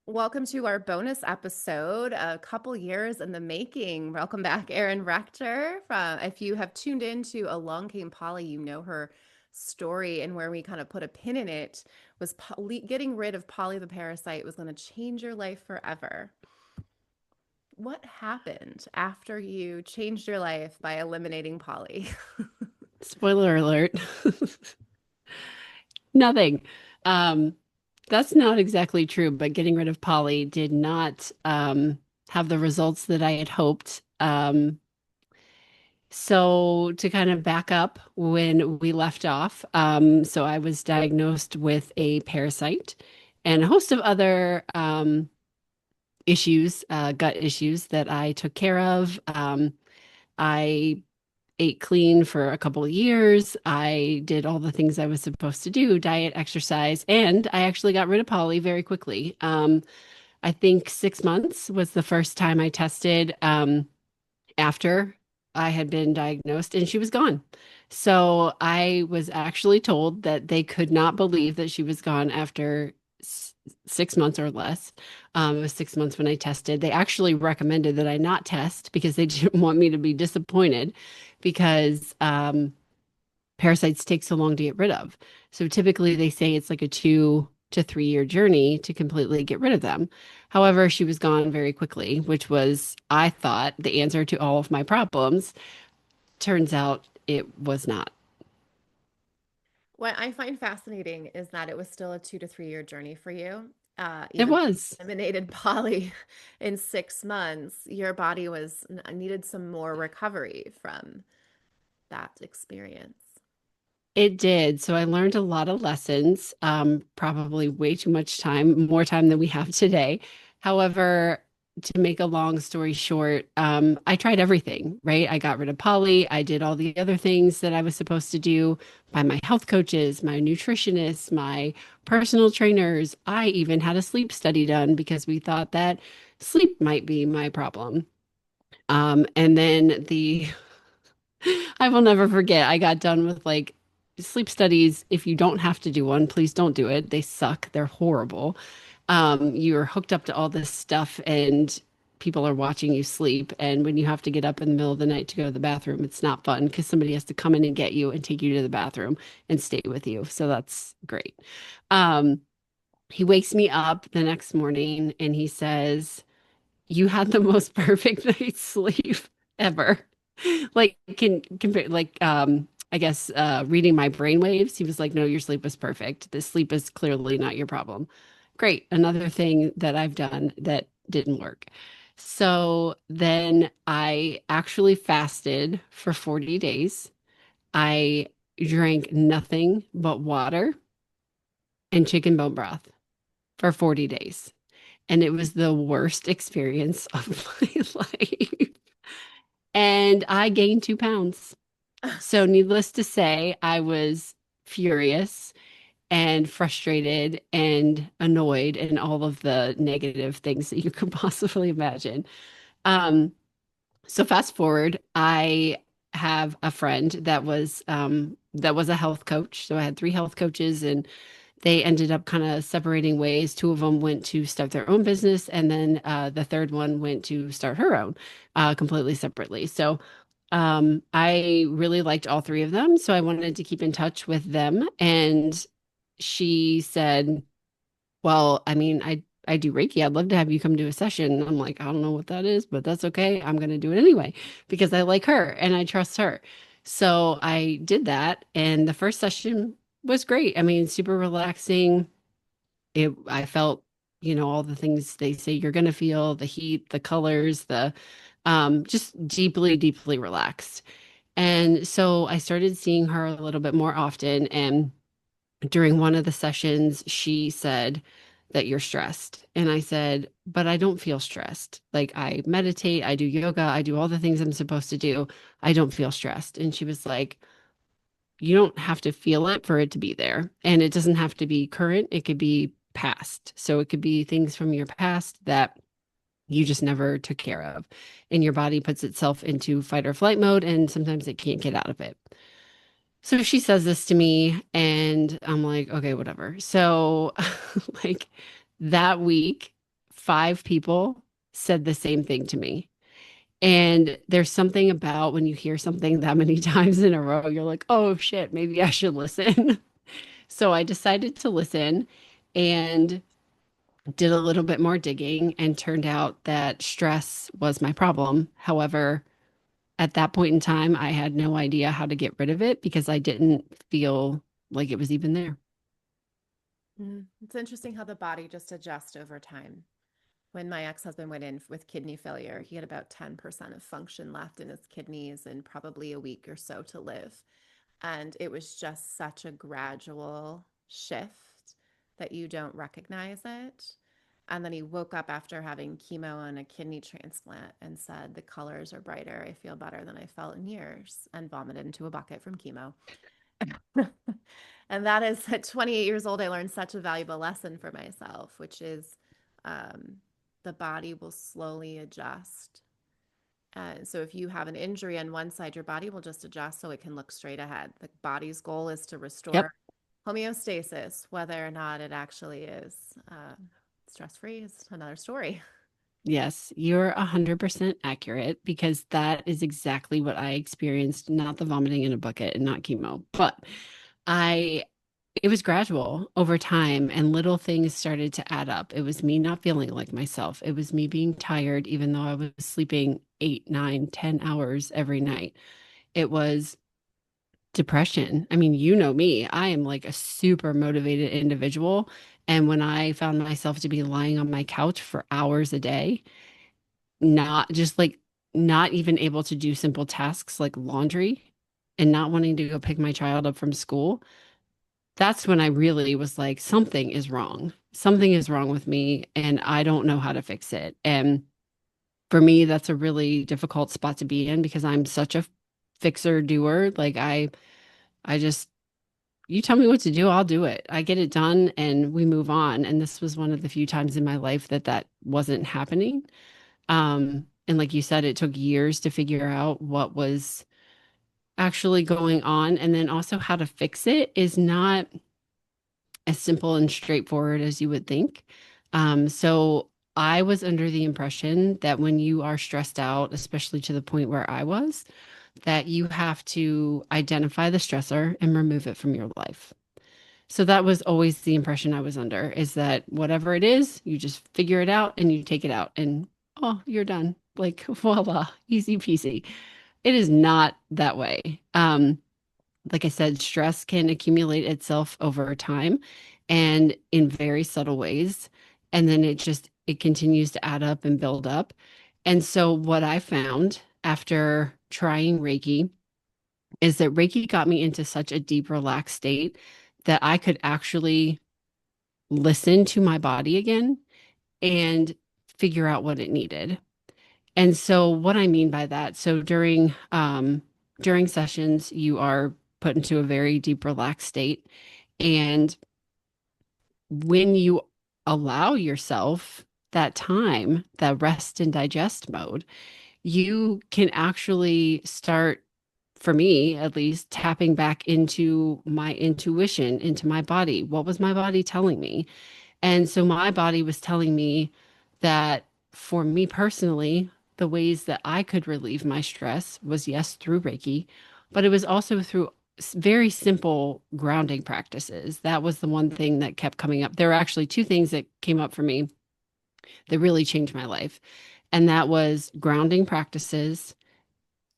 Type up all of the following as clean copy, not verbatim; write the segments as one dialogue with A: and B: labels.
A: Welcome to our bonus episode, a couple years in the making. Welcome back, Erin Rector. If you have tuned into Along Came Polly, you know her story, and where we kind of put a pin in it was getting rid of Polly the parasite was going to change your life forever. What happened after you changed your life by eliminating Polly?
B: Spoiler alert. Nothing. Um, that's not exactly true, but getting rid of Polly did not have the results that I had hoped. So to kind of back up when we left off, so I was diagnosed with a parasite and a host of other issues, gut issues that I took care of. I ate clean for a couple of years. I did all the things I was supposed to do, diet, exercise, and I actually got rid of Polly very quickly. I think 6 months was the first time I tested after I had been diagnosed, and she was gone. So I was actually told that they could not believe that she was gone after 6 months or less. It was 6 months when I tested. They actually recommended that I not test because they didn't want me to be disappointed because parasites take so long to get rid of. So typically they say it's like a 2 to 3 year journey to completely get rid of them. However, she was gone very quickly, which was, I thought, the answer to all of my problems. Turns out it was not.
A: What I find fascinating is that it was still a 2 to 3 year journey for you.
B: It
A: Even though
B: was.
A: you eliminated poly in 6 months, your body was needed some more recovery from that experience.
B: It did. So I learned a lot of lessons, probably way too much time, more time than we have today. However, to make a long story short, I tried everything, right? I got rid of poly. I did all the other things that I was supposed to do by my health coaches, my nutritionists, my personal trainers. I even had a sleep study done because we thought that sleep might be my problem. And then I will never forget. I got done with like sleep studies. If you don't have to do one, please don't do it. They suck. They're horrible. You're hooked up to all this stuff and people are watching you sleep. And when you have to get up in the middle of the night to go to the bathroom, it's not fun because somebody has to come in and get you and take you to the bathroom and stay with you. So that's great. Um, he wakes me up the next morning and he says, "You had the most perfect night's sleep ever." Like can compare like I guess reading my brain waves, he was like, "No, your sleep was perfect. This sleep is clearly not your problem." Great. Another thing that I've done that didn't work. So then I actually fasted for 40 days. I drank nothing but water and chicken bone broth for 40 days. And it was the worst experience of my life. And I gained 2 pounds. So, needless to say, I was furious and frustrated and annoyed and all of the negative things that you could possibly imagine. Um, so fast forward, I have a friend that was a health coach. So I had three health coaches and they ended up kind of separating ways. Two of them went to start their own business, and then the third one went to start her own, completely separately. So I really liked all three of them, so I wanted to keep in touch with them. And she said, "Well, I mean, I do Reiki. I'd love to have you come do a session." And I'm like, "I don't know what that is, but that's okay. I'm going to do it anyway because I like her and I trust her." So I did that, and the first session was great. I mean, super relaxing. I felt, all the things they say you're going to feel, the heat, the colors, the just deeply, deeply relaxed. And so I started seeing her a little bit more often. And during one of the sessions, she said that you're stressed. And I said, but I don't feel stressed. Like I meditate, I do yoga, I do all the things I'm supposed to do. I don't feel stressed. And she was like, you don't have to feel it for it to be there. And it doesn't have to be current, it could be past. So it could be things from your past that you just never took care of. And your body puts itself into fight or flight mode, and sometimes it can't get out of it. So she says this to me, and I'm like, okay, whatever. So, like that week, 5 people said the same thing to me. And there's something about when you hear something that many times in a row, you're like, oh shit, maybe I should listen. So I decided to listen and did a little bit more digging and turned out that stress was my problem. However, at that point in time, I had no idea how to get rid of it because I didn't feel like it was even there.
A: It's interesting how the body just adjusts over time. When my ex-husband went in with kidney failure, he had about 10% of function left in his kidneys and probably a week or so to live. And it was just such a gradual shift that you don't recognize it. And then he woke up after having chemo and a kidney transplant and said, the colors are brighter. I feel better than I felt in years, and vomited into a bucket from chemo. And that is at 28 years old, I learned such a valuable lesson for myself, which is um, the body will slowly adjust. So if you have an injury on one side, your body will just adjust so it can look straight ahead. The body's goal is to
B: Yep.
A: restore homeostasis. Whether or not it actually is stress-free is another story.
B: Yes, you're 100% accurate because that is exactly what I experienced, not the vomiting in a bucket and not chemo, but I it was gradual over time and little things started to add up. It was me not feeling like myself. It was me being tired even though I was sleeping 8, 9, 10 hours every night. It was depression. I mean, you know me. I am like a super motivated individual, and when I found myself to be lying on my couch for hours a day, not just like not even able to do simple tasks like laundry and not wanting to go pick my child up from school, that's when I really was like, something is wrong. Something is wrong with me, and I don't know how to fix it. And for me, that's a really difficult spot to be in because I'm such a fixer doer. Like I just, you tell me what to do, I'll do it. I get it done and we move on. And this was one of the few times in my life that that wasn't happening. And like you said, it took years to figure out what was actually going on. And then also how to fix it is not as simple and straightforward as you would think. So I was under the impression that when you are stressed out, especially to the point where I was, that you have to identify the stressor and remove it from your life. So that was always the impression I was under is that whatever it is, you just figure it out and you take it out and oh, you're done. Like voila, easy peasy. It is not that way. Like I said, stress can accumulate itself over time and in very subtle ways. And then it continues to add up and build up. And so what I found after trying Reiki is that Reiki got me into such a deep, relaxed state that I could actually listen to my body again and figure out what it needed. And so what I mean by that, so during sessions, you are put into a very deep, relaxed state. And when you allow yourself that time, that rest and digest mode, you can actually start, for me at least, tapping back into my intuition, into my body. What was my body telling me? And so my body was telling me that for me personally, the ways that I could relieve my stress was yes, through Reiki, but it was also through very simple grounding practices. That was the one thing that kept coming up. There were actually two things that came up for me that really changed my life. And that was grounding practices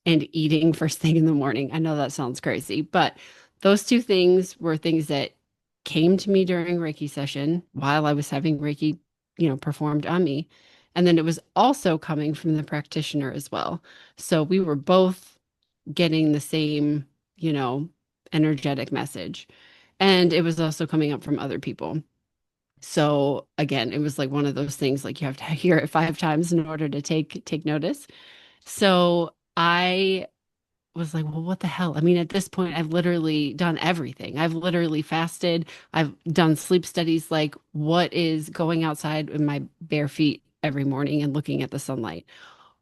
B: and eating first thing in the morning. I know that sounds crazy, but those two things were things that came to me during Reiki session while I was having Reiki, performed on me. And then it was also coming from the practitioner as well. So we were both getting the same, you know, energetic message. And it was also coming up from other people. So again, it was like one of those things like you have to hear it 5 times in order to take notice. So I was like, well, what the hell? I mean, at this point, I've literally done everything. I've literally fasted. I've done sleep studies. Like, what is going outside in my bare feet every morning and looking at the sunlight?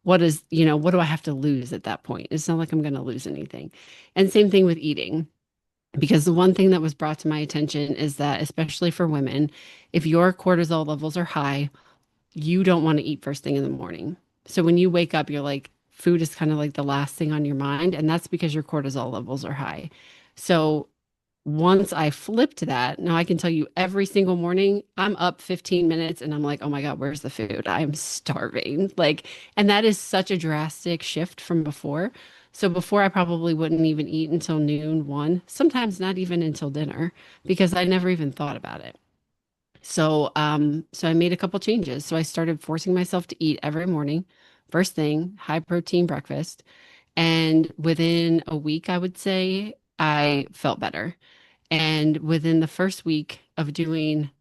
B: What do I have to lose at that point? It's not like I'm going to lose anything. And same thing with eating. Because the one thing that was brought to my attention is that, especially for women, if your cortisol levels are high, you don't want to eat first thing in the morning. So when you wake up, you're like, food is kind of like the last thing on your mind. And that's because your cortisol levels are high. So once I flipped that, now I can tell you every single morning, I'm up 15 minutes and I'm like, oh my God, where's the food? I'm starving. Like, and that is such a drastic shift from before. So before I probably wouldn't even eat until noon, one, sometimes not even until dinner because I never even thought about it. So I made a couple changes. So I started forcing myself to eat every morning, first thing, high protein breakfast. And within a week, I would say I felt better. And within the first week of doing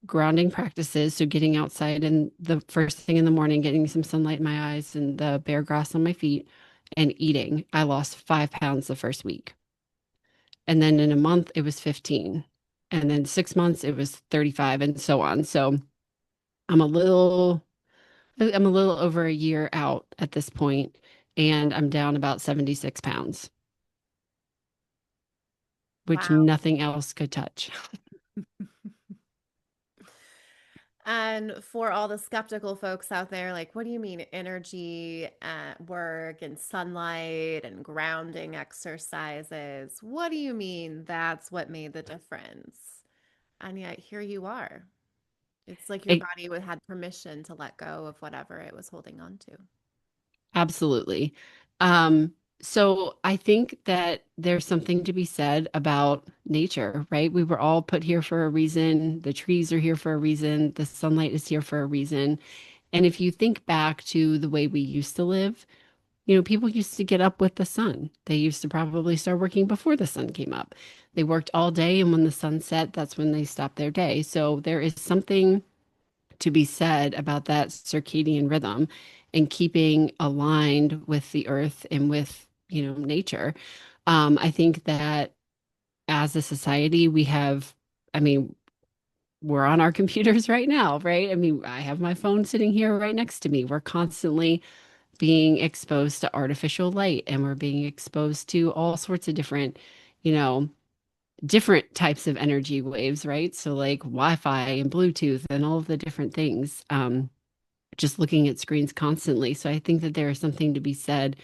B: grounding practices, so getting outside and the first thing in the morning, getting some sunlight in my eyes and the bare grass on my feet and eating, I lost 5 pounds the first week. And then in a month, it was 15. And then 6 months, it was 35 and so on. So I'm a little, I'm a little over a year out at this point, and I'm down about 76 pounds, which
A: Wow.
B: nothing else could touch.
A: And for all the skeptical folks out there, like, what do you mean energy at work and sunlight and grounding exercises? What do you mean that's what made the difference? And yet here you are. It's like your
B: It,
A: body would had permission to let go of whatever it was holding on to.
B: absolutely. So I think that there's something to be said about nature, right? We were all put here for a reason. The trees are here for a reason. The sunlight is here for a reason. And if you think back to the way we used to live, people used to get up with the sun. They used to probably start working before the sun came up. They worked all day, and when the sun set, that's when they stopped their day. So there is something to be said about that circadian rhythm and keeping aligned with the earth and with, nature. I think that as a society, we have, I mean, we're on our computers right now, right? I mean, I have my phone sitting here right next to me. We're constantly being exposed to artificial light and we're being exposed to all sorts of you know, different types of energy waves, right? So like Wi-Fi and Bluetooth and all of the different things. Just looking at screens constantly. So I think that there is something to be said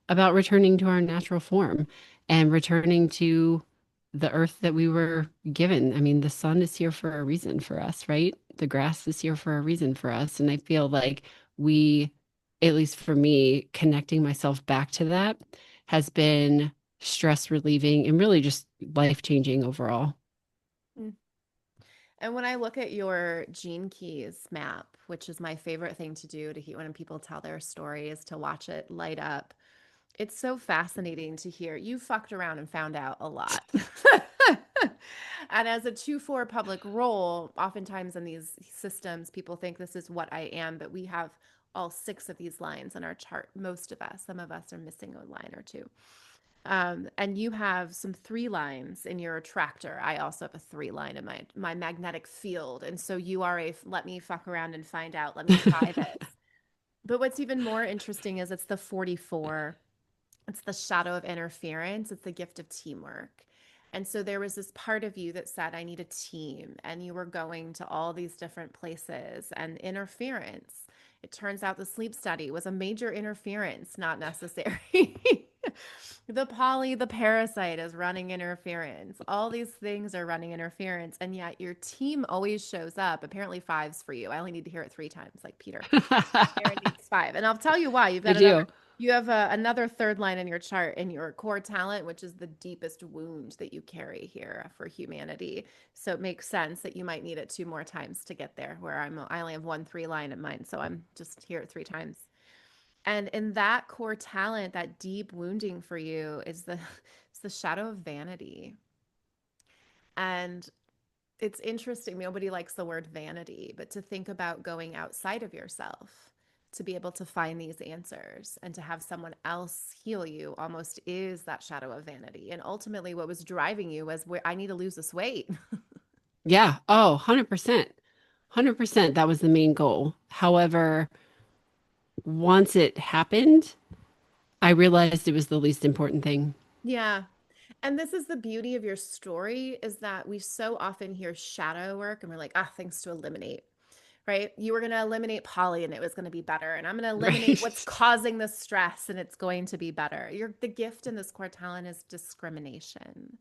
B: about returning to our natural form and returning to the earth that we were given. I mean, the sun is here for a reason for us, right? The grass is here for a reason for us. And I feel like we, at least for me, connecting myself back to that has been stress relieving and really just life changing overall.
A: Mm. And when I look at your Gene Keys map, which is my favorite thing to do to hear when people tell their stories, to watch it light up, it's so fascinating to hear. You fucked around and found out a lot. And as a 2-4 public role, oftentimes in these systems, people think this is what I am, but we have all 6 of these lines on our chart. Most of us, some of us are missing a line or two. And you have some 3 lines in your attractor. I also have a 3 line in my magnetic field. And so you are a let me fuck around and find out. Let me try this. But what's even more interesting is it's the 44. It's the shadow of interference. It's the gift of teamwork. And so there was this part of you that said, I need a team. And you were going to all these different places and interference. It turns out the sleep study was a major interference, not necessary. The parasite is running interference. All these things are running interference. And yet your team always shows up. Apparently, 5's for you. I only need to hear it 3 times, like Peter. Erin needs 5. And I'll tell you why.
B: I do.
A: You have another 3rd line in your chart in your core talent, which is the deepest wound that you carry here for humanity. So it makes sense that you might need it 2 more times to get there, where I only have 1 3 line in mine. So I'm just here 3 times. And in that core talent, that deep wounding for you is it's the shadow of vanity. And it's interesting. Nobody likes the word vanity, but to think about going outside of yourself to be able to find these answers and to have someone else heal you almost is that shadow of vanity. And ultimately, what was driving you was where I need to lose this weight.
B: Yeah. Oh, 100%. 100%. That was the main goal. However, once it happened, I realized it was the least important thing.
A: Yeah. And this is the beauty of your story is that we so often hear shadow work and we're like, things to eliminate. right? You were going to eliminate poly and it was going to be better. And I'm going to eliminate what's
B: Right.
A: causing the stress and it's going to be better. The gift in this core talent is discrimination.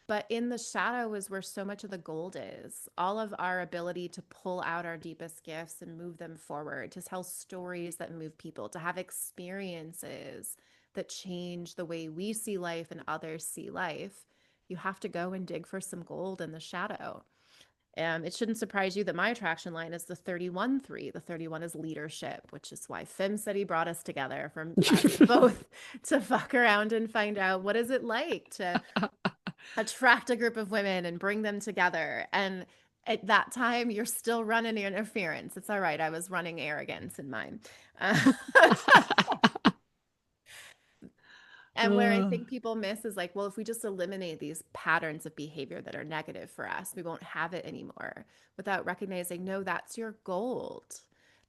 A: But in the shadow is where so much of the gold is. All of our ability to pull out our deepest gifts and move them forward, to tell stories that move people, to have experiences that change the way we see life and others see life. You have to go and dig for some gold in the shadow. It shouldn't surprise you that my attraction line is the 31-3. The 31 is leadership, which is why Fim said he brought us together from us both to fuck around and find out what is it like to attract a group of women and bring them together. And at that time, you're still running interference. It's all right. I was running arrogance in mine. Uh, And where I
B: Uh,
A: think people miss is like, well, if we just eliminate these patterns of behavior that are negative for us, we won't have it anymore without recognizing, no, that's your gold.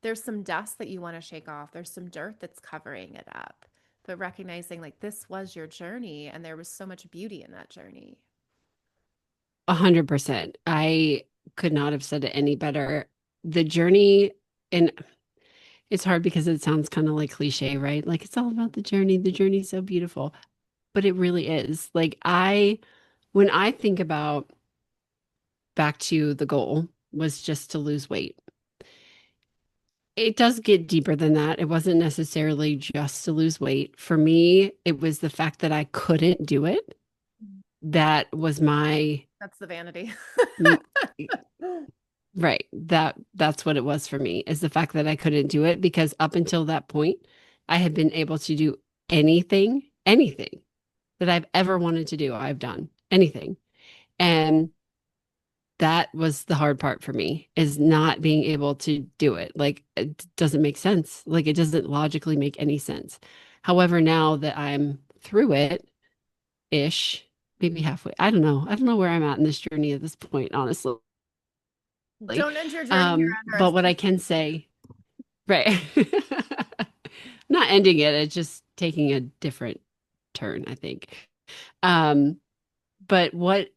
A: There's some dust that you want to shake off, there's some dirt that's covering it up. But recognizing, like, this was your journey and there was so much beauty in that journey.
B: 100%. I could not have said it any better. The journey, and it's hard because it sounds kind of like cliche, right? Like it's all about the journey. The journey's so beautiful, but it really is. When I think about back to the goal was just to lose weight. It does get deeper than that. It wasn't necessarily just to lose weight. For me, it was the fact that I couldn't do it. That was my
A: That's the vanity.
B: m- right. That's what it was for me, is the fact that I couldn't do it because up until that point, I had been able to do anything that I've ever wanted to do. I've done anything. And that was the hard part for me, is not being able to do it. Like it doesn't make sense. Like it doesn't logically make any sense. However, now that I'm through it ish, maybe halfway, I don't know. I don't know where I'm at in this journey at this point, honestly.
A: Don't end your journey here under
B: But what I can say, right. Not ending it, it's just taking a different turn, I think. Um, but what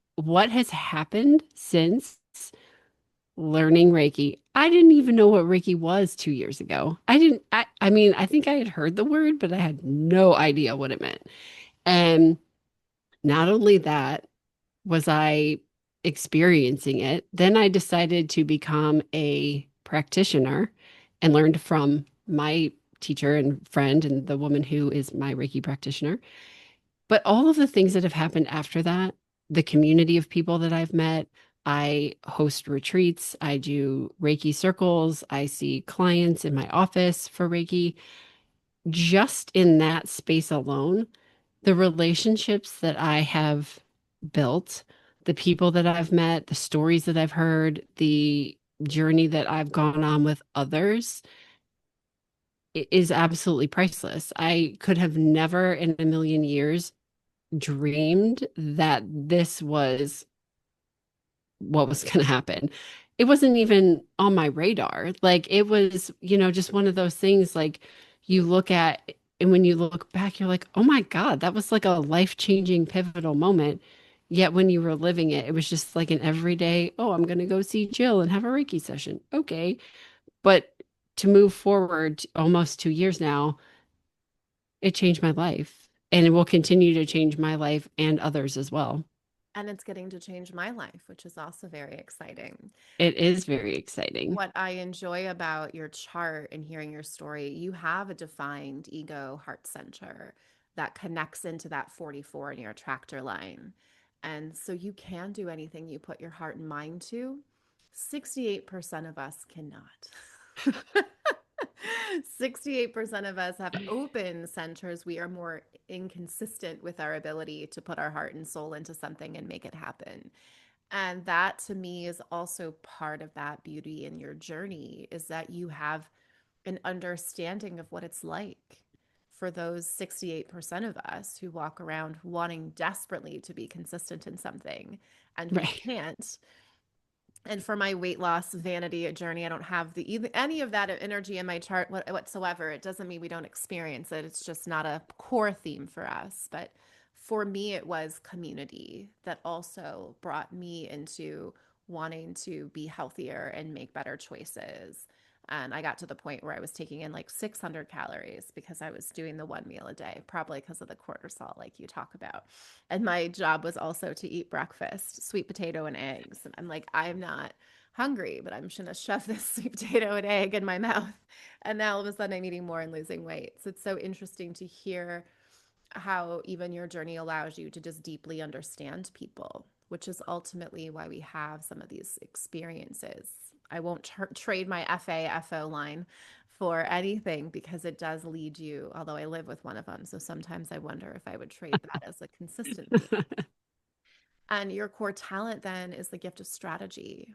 B: has happened since learning Reiki? I didn't even know what Reiki was 2 years ago. I mean, I think I had heard the word, but I had no idea what it meant. And not only that was I experiencing it, then I decided to become a practitioner and learned from my teacher and friend and the woman who is my Reiki practitioner. But all of the things that have happened after that, the community of people that I've met, I host retreats, I do Reiki circles, I see clients in my office for Reiki. Just in that space alone, the relationships that I have built, the people that I've met, the stories that I've heard, the journey that I've gone on with others is absolutely priceless. I could have never in a million years dreamed that this was what was going to happen. It wasn't even on my radar. Like it was, just one of those things like you look at, and when you look back, you're like, oh my God, that was like a life-changing pivotal moment. Yet when you were living it, it was just like an everyday, oh, I'm going to go see Jill and have a Reiki session. Okay. But to move forward almost 2 years now, it changed my life and it will continue to change my life and others as well.
A: And it's getting to change my life, which is also very exciting.
B: It is very exciting.
A: What I enjoy about your chart and hearing your story, you have a defined ego heart center that connects into that 44 in your attractor line. And so you can do anything you put your heart and mind to. 68% of us cannot. 68% of us have open centers. We are more inconsistent with our ability to put our heart and soul into something and make it happen. And that to me is also part of that beauty in your journey, is that you have an understanding of what it's like for those 68% of us who walk around wanting desperately to be consistent in something and we
B: Right.
A: can't. And for my weight loss vanity journey, I don't have any of that energy in my chart whatsoever. It doesn't mean we don't experience it. It's just not a core theme for us. But for me, it was community that also brought me into wanting to be healthier and make better choices. And I got to the point where I was taking in like 600 calories because I was doing the one meal a day, probably because of the cortisol, like you talk about. And my job was also to eat breakfast, sweet potato and eggs. And I'm like, I'm not hungry, but I'm just going to shove this sweet potato and egg in my mouth. And now all of a sudden I'm eating more and losing weight. So it's so interesting to hear how even your journey allows you to just deeply understand people, which is ultimately why we have some of these experiences. I won't trade my FAFO line for anything because it does lead you, although I live with one of them. So sometimes I wonder if I would trade that as a consistency. And your core talent then is the gift of strategy.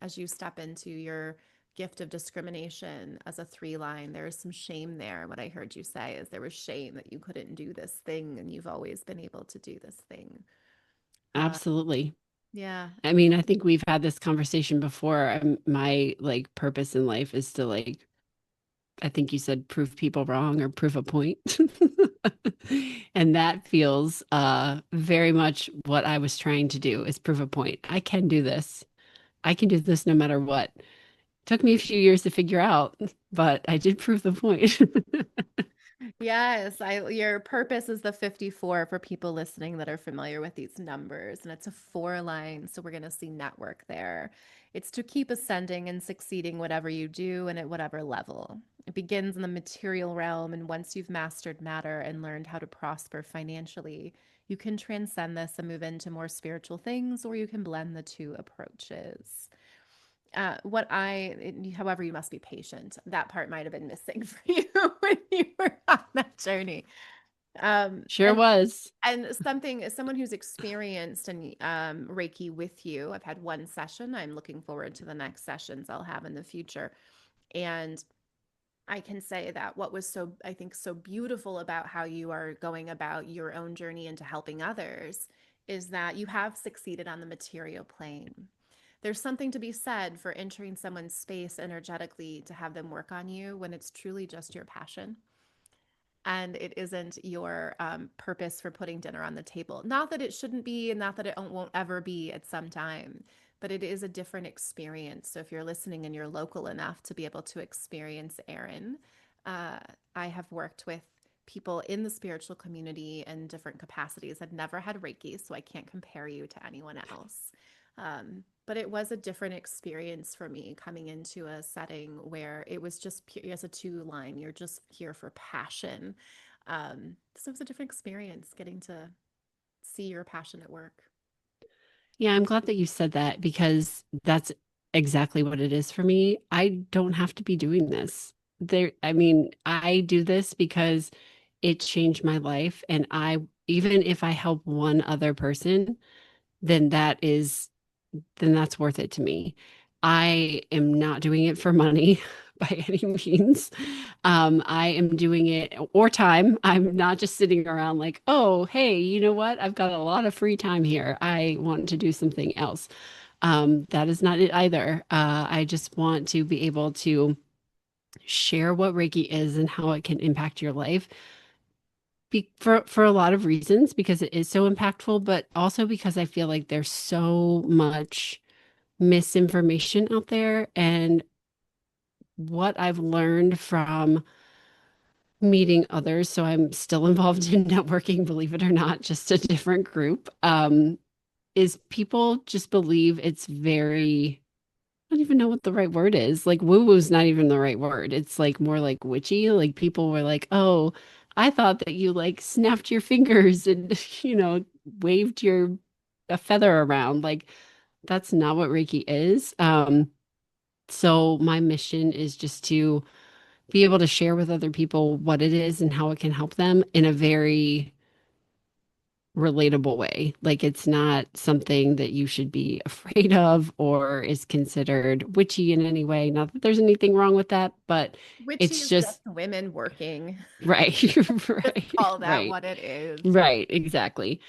A: As you step into your gift of discrimination as a three line, there is some shame there. What I heard you say is there was shame that you couldn't do this thing and you've always been able to do this thing. Uh,
B: Absolutely.
A: yeah.
B: I mean, I think we've had this conversation before. My like purpose in life is to like, I think you said prove people wrong or prove a point. And that feels very much what I was trying to do is prove a point. I can do this. I can do this no matter what. Took me a few years to figure out, but I did prove the point.
A: Yes, your purpose is the 54 for people listening that are familiar with these numbers, and it's a four line, so we're going to see network there. It's to keep ascending and succeeding whatever you do and at whatever level. It begins in the material realm, and once you've mastered matter and learned how to prosper financially, you can transcend this and move into more spiritual things, or you can blend the two approaches. However, you must be patient. That part might have been missing for you when you were on that journey. Um,
B: Sure
A: and
B: was.
A: and someone who's experienced and Reiki with you. I've had one session. I'm looking forward to the next sessions I'll have in the future. And I can say that what was so, I think, so beautiful about how you are going about your own journey into helping others is that you have succeeded on the material plane. There's something to be said for entering someone's space energetically to have them work on you when it's truly just your passion and it isn't your purpose for putting dinner on the table. Not that it shouldn't be, and not that it won't ever be at some time, but it is a different experience. So if you're listening and you're local enough to be able to experience Erin, uh, I have worked with people in the spiritual community in different capacities. I've never had Reiki, so I can't compare you to anyone else. But it was a different experience for me coming into a setting where it was just pure, as a two line, you're just here for passion. So it was a different experience getting to see your passion at work.
B: Yeah, I'm glad that you said that because that's exactly what it is for me. I don't have to be doing this. I mean, I do this because it changed my life. And even if I help one other person, then then that's worth it to me. I am not doing it for money by any means. I am doing it or time. I'm not just sitting around like, oh, hey, you know what? I've got a lot of free time here. I want to do something else. That is not it either. I just want to be able to share what Reiki is and how it can impact your life for a lot of reasons because it is so impactful, but also because I feel like there's so much misinformation out there. And what I've learned from meeting others, so I'm still involved in networking, believe it or not, just a different group, is people just believe it's very, I don't even know what the right word is. Like woo woo's not even the right word. It's like more like witchy. Like people were like, oh, I thought that you like snapped your fingers and, waved a feather around. Like that's not what Reiki is. So my mission is just to be able to share with other people what it is and how it can help them in a very relatable way. Like it's not something that you should be afraid of or is considered witchy in any way. Not that there's anything wrong with that, but
A: Witchy
B: it's
A: is just
B: just
A: women working.
B: right,
A: Just
B: right,
A: call that
B: right,
A: what it is.
B: right, exactly.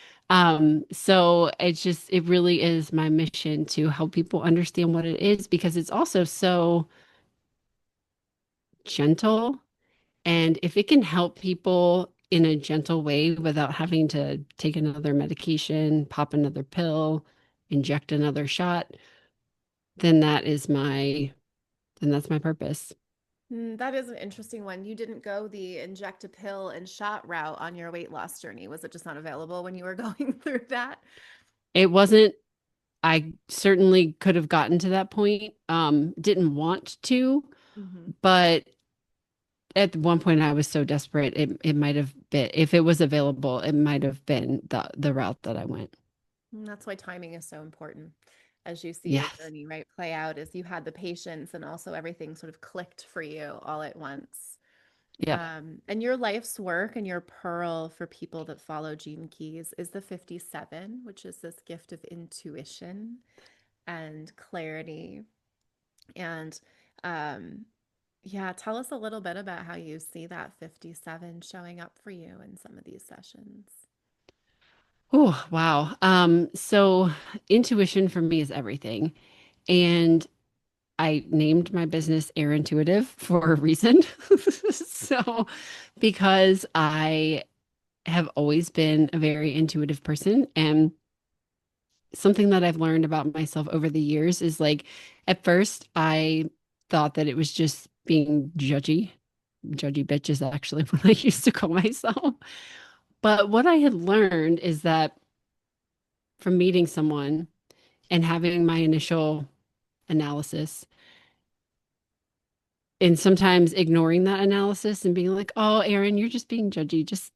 B: So it really is my mission to help people understand what it is because it's also so gentle. And if it can help people in a gentle way without having to take another medication, pop another pill, inject another shot, then that's my purpose.
A: That is an interesting one. You didn't go the inject a pill and shot route on your weight loss journey. Was it just not available when you were going through that?
B: It wasn't, I certainly could have gotten to that point. Didn't want to,
A: Hmm.
B: but at one point I was so desperate, it might have been, if it was available, it might have been the route that I went.
A: That's why timing is so important as you see your
B: Yes.
A: journey, right, play out as you had the patience and also everything sort of clicked for you all at once.
B: Yep.
A: And your life's work and your pearl for people that follow Gene Keys is the 57, which is this gift of intuition and clarity. And um, yeah, tell us a little bit about how you see that 57 showing up for you in some of these sessions.
B: Oh, wow. So intuition for me is everything. And I named my business Erintuitive for a reason. So, because I have always been a very intuitive person, and something that I've learned about myself over the years is like, at first, I thought that it was just being judgy. Judgy bitch is actually what I used to call myself. But what I had learned is that from meeting someone and having my initial analysis, and sometimes ignoring that analysis and being like, "Oh, Erin, you're just being judgy. Just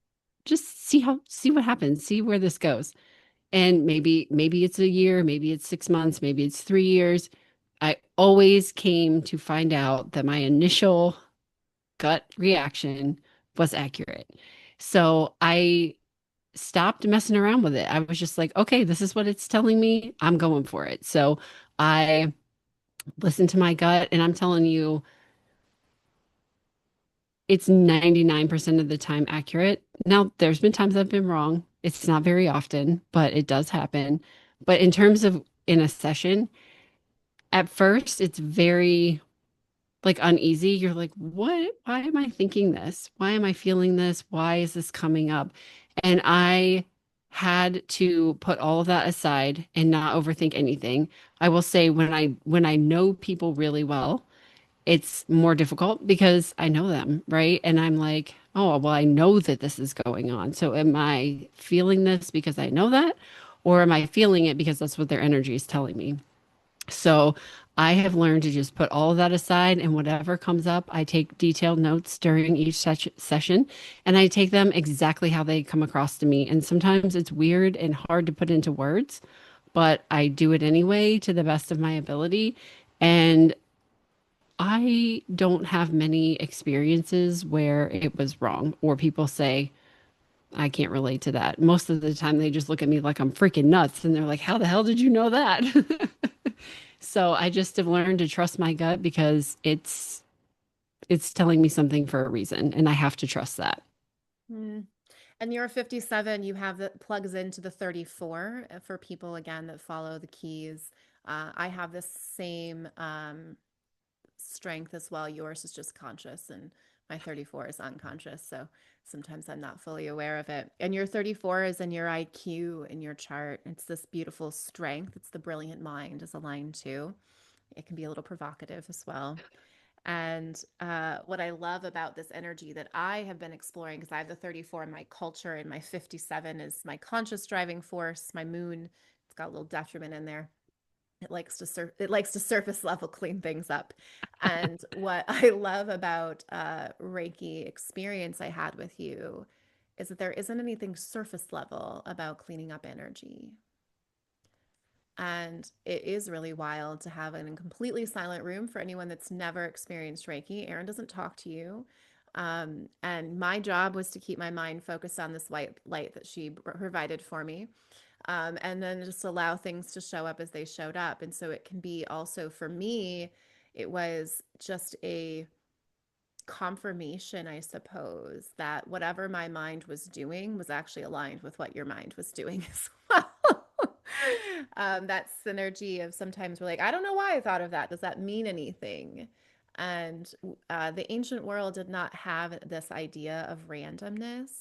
B: see what happens. See where this goes." And maybe it's a year, maybe it's 6 months, maybe it's 3 years. I always came to find out that my initial gut reaction was accurate. So I stopped messing around with it. I was just like, "Okay, this is what it's telling me. I'm going for it." So I listened to my gut, and I'm telling you, it's 99% of the time accurate. Now, there's been times I've been wrong. It's not very often, but it does happen. But in terms of in a session, at first it's very like uneasy. You're like, what? Why am I thinking this? Why am I feeling this? Why is this coming up? And I had to put all of that aside and not overthink anything. I will say when I know people really well, it's more difficult because I know them, right? And I'm like, oh, well, I know that this is going on. So am I feeling this because I know that? Or am I feeling it because that's what their energy is telling me? So I have learned to just put all of that aside, and whatever comes up, I take detailed notes during each session, and I take them exactly how they come across to me. And sometimes it's weird and hard to put into words, but I do it anyway to the best of my ability. And I don't have many experiences where it was wrong or people say, I can't relate to that. Most of the time, they just look at me like I'm freaking nuts and they're like, how the hell did you know that? So I just have learned to trust my gut because it's telling me something for a reason and I have to trust that.
A: Mm. And your 57, you have that plugs into the 34 for people again that follow the keys. I have this same strength as well. Yours is just conscious, and my 34 is unconscious. So sometimes I'm not fully aware of it. And your 34 is in your IQ in your chart. It's this beautiful strength. It's the brilliant mind is aligned to. It can be a little provocative as well. And what I love about this energy that I have been exploring, because I have the 34 in my culture, and my 57 is my conscious driving force, my moon. It's got a little detriment in there. It likes to surface level clean things up. And what I love about Reiki experience I had with you is that there isn't anything surface level about cleaning up energy. And it is really wild to have in a completely silent room for anyone that's never experienced Reiki. Erin doesn't talk to you. And my job was to keep my mind focused on this white light that she provided for me. And then just allow things to show up as they showed up. And so it can be also for me, it was just a confirmation, I suppose, that whatever my mind was doing was actually aligned with what your mind was doing as well. That synergy of sometimes we're like, I don't know why I thought of that. Does that mean anything? And the ancient world did not have this idea of randomness.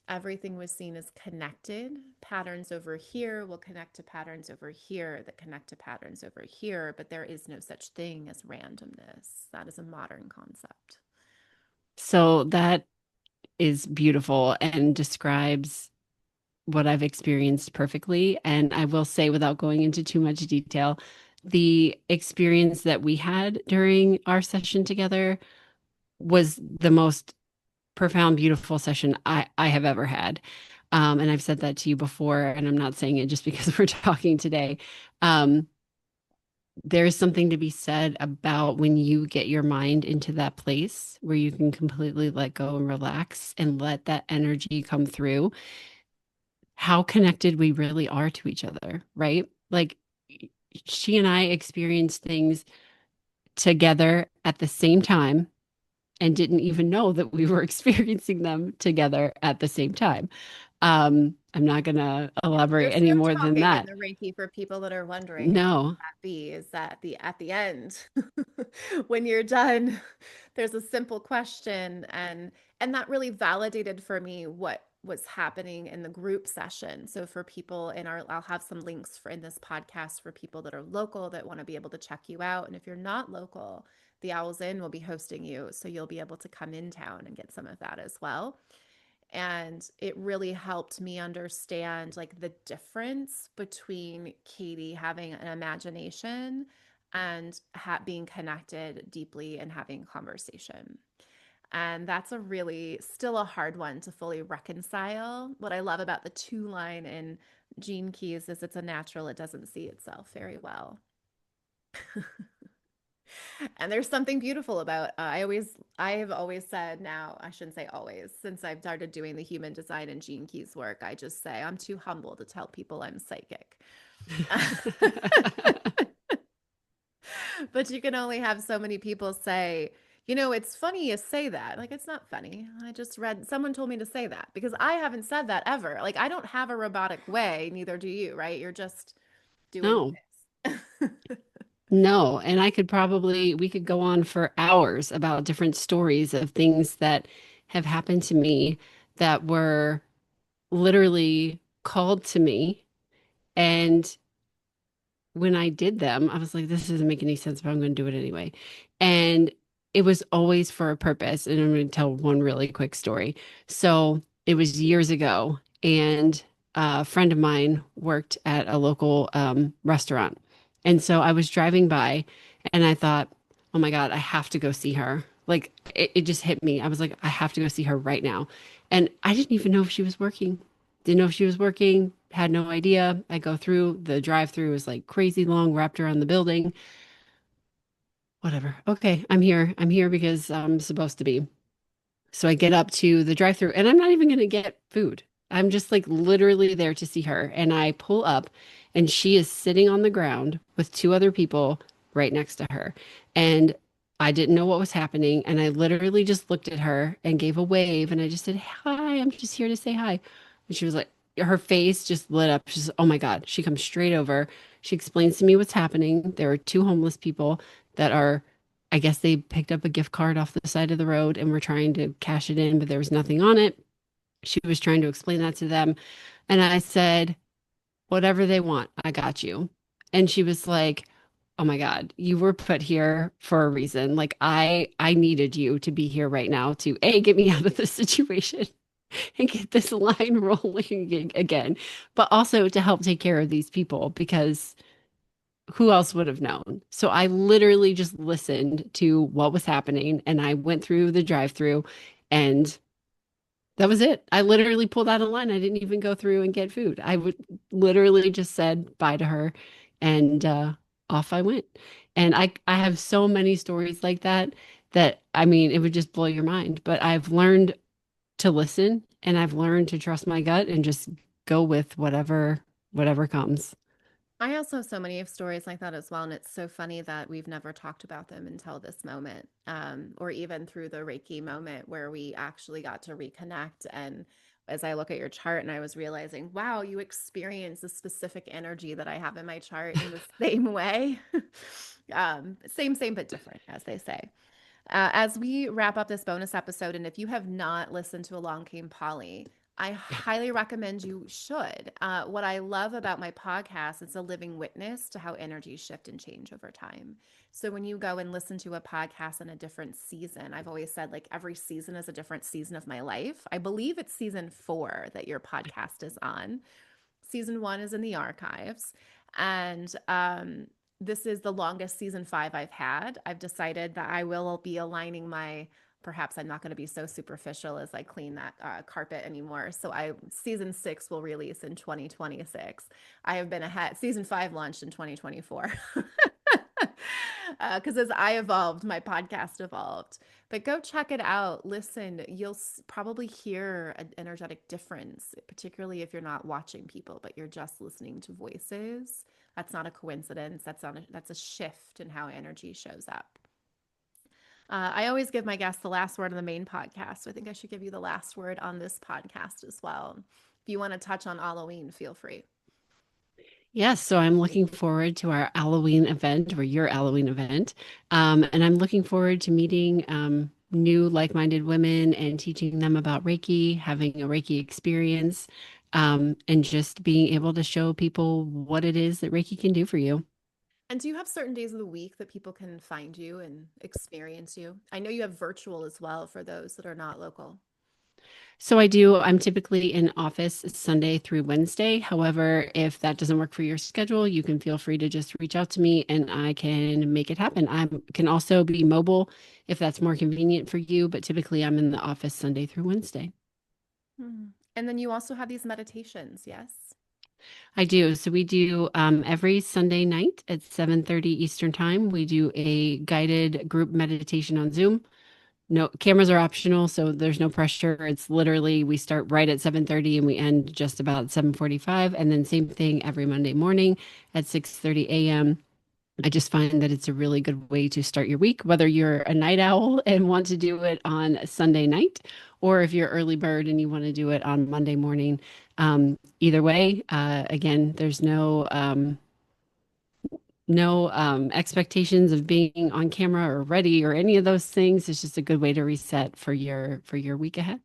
A: everything was seen as connected. Patterns over here will connect to patterns over here that connect to patterns over here, but there is no such thing as randomness. That is a modern concept.
B: So that is beautiful and describes what I've experienced perfectly. And I will say, without going into too much detail, the experience that we had during our session together was the most profound, beautiful session I have ever had. And I've said that to you before, and I'm not saying it just because we're talking today. Um, there's something to be said about when you get your mind into that place where you can completely let go and relax and let that energy come through, how connected we really are to each other, right? Like she and I experienced things together at the same time and didn't even know that we were experiencing them together at the same time. I'm not going to elaborate
A: There's
B: any
A: no
B: more than
A: talking in
B: that.
A: the Reiki for people that are wondering. And what
B: No,
A: that be is that at the end, when you're done, there's a simple question, and that really validated for me what was happening in the group session. So for people in our, I'll have some links for in this podcast for people that are local that want to be able to check you out. And if you're not local, the Owls Inn will be hosting you, so you'll be able to come in town and get some of that as well. And it really helped me understand like the difference between Katie having an imagination and being connected deeply and having conversation. And that's a really still a hard one to fully reconcile. What I love about the two line in Gene Keys is it's a natural, it doesn't see itself very well. And there's something beautiful about I have always said, now I shouldn't say always, since I've started doing the human design and Gene Keys work, I just say I'm too humble to tell people I'm psychic. But you can only have so many people say, it's funny you say that. Like, it's not funny. I just read, someone told me to say that because I haven't said that ever. Like, I don't have a robotic way, neither do you, right? You're just doing
B: no,
A: this.
B: no. And we could go on for hours about different stories of things that have happened to me that were literally called to me. And when I did them, I was like, this doesn't make any sense, but I'm going to do it anyway. And it was always for a purpose. And I'm going to tell one really quick story. So it was years ago, and a friend of mine worked at a local restaurant. And so I was driving by and I thought, oh my God, I have to go see her. Like it just hit me. I was like, I have to go see her right now. And I didn't even know if she was working. Didn't know if she was working, had no idea. I go through, the drive-through is like crazy long, wrapped around the building. Whatever. Okay, I'm here. I'm here because I'm supposed to be. So I get up to the drive-through and I'm not even going to get food. I'm just like literally there to see her. And I pull up and she is sitting on the ground with two other people right next to her. And I didn't know what was happening. And I literally just looked at her and gave a wave. And I just said, hi, I'm just here to say hi. And she was like, her face just lit up. She's, oh my God. She comes straight over. She explains to me what's happening. There are two homeless people that are, I guess they picked up a gift card off the side of the road and were trying to cash it in, but there was nothing on it. She was trying to explain that to them. And I said, whatever they want, I got you. And she was like, oh my God, you were put here for a reason. Like I needed you to be here right now to A, get me out of this situation and get this line rolling again, but also to help take care of these people because who else would have known? So I literally just listened to what was happening and I went through the drive-through and that was it. I literally pulled out a line. I didn't even go through and get food. I would literally just said bye to her and off I went. And I have so many stories like that that I mean, it would just blow your mind. But I've learned to listen and I've learned to trust my gut and just go with whatever comes.
A: I also have so many of stories like that as well. And it's so funny that we've never talked about them until this moment, or even through the Reiki moment where we actually got to reconnect. And as I look at your chart and I was realizing, wow, you experience the specific energy that I have in my chart in the same way. Same, but different, as they say. As we wrap up this bonus episode, and if you have not listened to Along Came Polly, I highly recommend you should. What I love about my podcast, it's a living witness to how energies shift and change over time. So when you go and listen to a podcast in a different season, I've always said like every season is a different season of my life. I believe it's season 4 that your podcast is on. Season 1 is in the archives. And this is the longest season 5 I've had. I've decided that I will be aligning my, perhaps I'm not going to be so superficial as I clean that carpet anymore. So season 6 will release in 2026. I have been ahead. Season 5 launched in 2024. Because as I evolved, my podcast evolved. But go check it out. Listen, you'll probably hear an energetic difference, particularly if you're not watching people, but you're just listening to voices. That's not a coincidence. That's a shift in how energy shows up. I always give my guests the last word on the main podcast. So I think I should give you the last word on this podcast as well. If you want to touch on Halloween, feel free.
B: Yes, so I'm looking forward to our Halloween event or your Halloween event. And I'm looking forward to meeting new like-minded women and teaching them about Reiki, having a Reiki experience, and just being able to show people what it is that Reiki can do for you.
A: And do you have certain days of the week that people can find you and experience you? I know you have virtual as well for those that are not local.
B: So I do, I'm typically in office Sunday through Wednesday. However, if that doesn't work for your schedule, you can feel free to just reach out to me and I can make it happen. I can also be mobile if that's more convenient for you, but typically I'm in the office Sunday through Wednesday.
A: Hmm. And then you also have these meditations, yes?
B: I do. So we do every Sunday night at 7:30 Eastern Time. We do a guided group meditation on Zoom. No, cameras are optional, so there's no pressure. It's literally we start right at 7:30 and we end just about 7:45, and then same thing every Monday morning at 6:30 a.m. I just find that it's a really good way to start your week, whether you're a night owl and want to do it on Sunday night, or if you're early bird and you want to do it on Monday morning. Either way, again, there's no expectations of being on camera or ready or any of those things. It's just a good way to reset for your week ahead.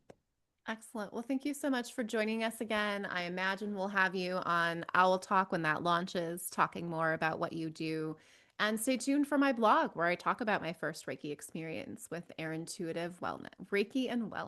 A: Excellent. Well, thank you so much for joining us again. I imagine we'll have you on Owl Talk when that launches, talking more about what you do. And stay tuned for my blog where I talk about my first Reiki experience with Erinituitive Wellness, Reiki and Wellness.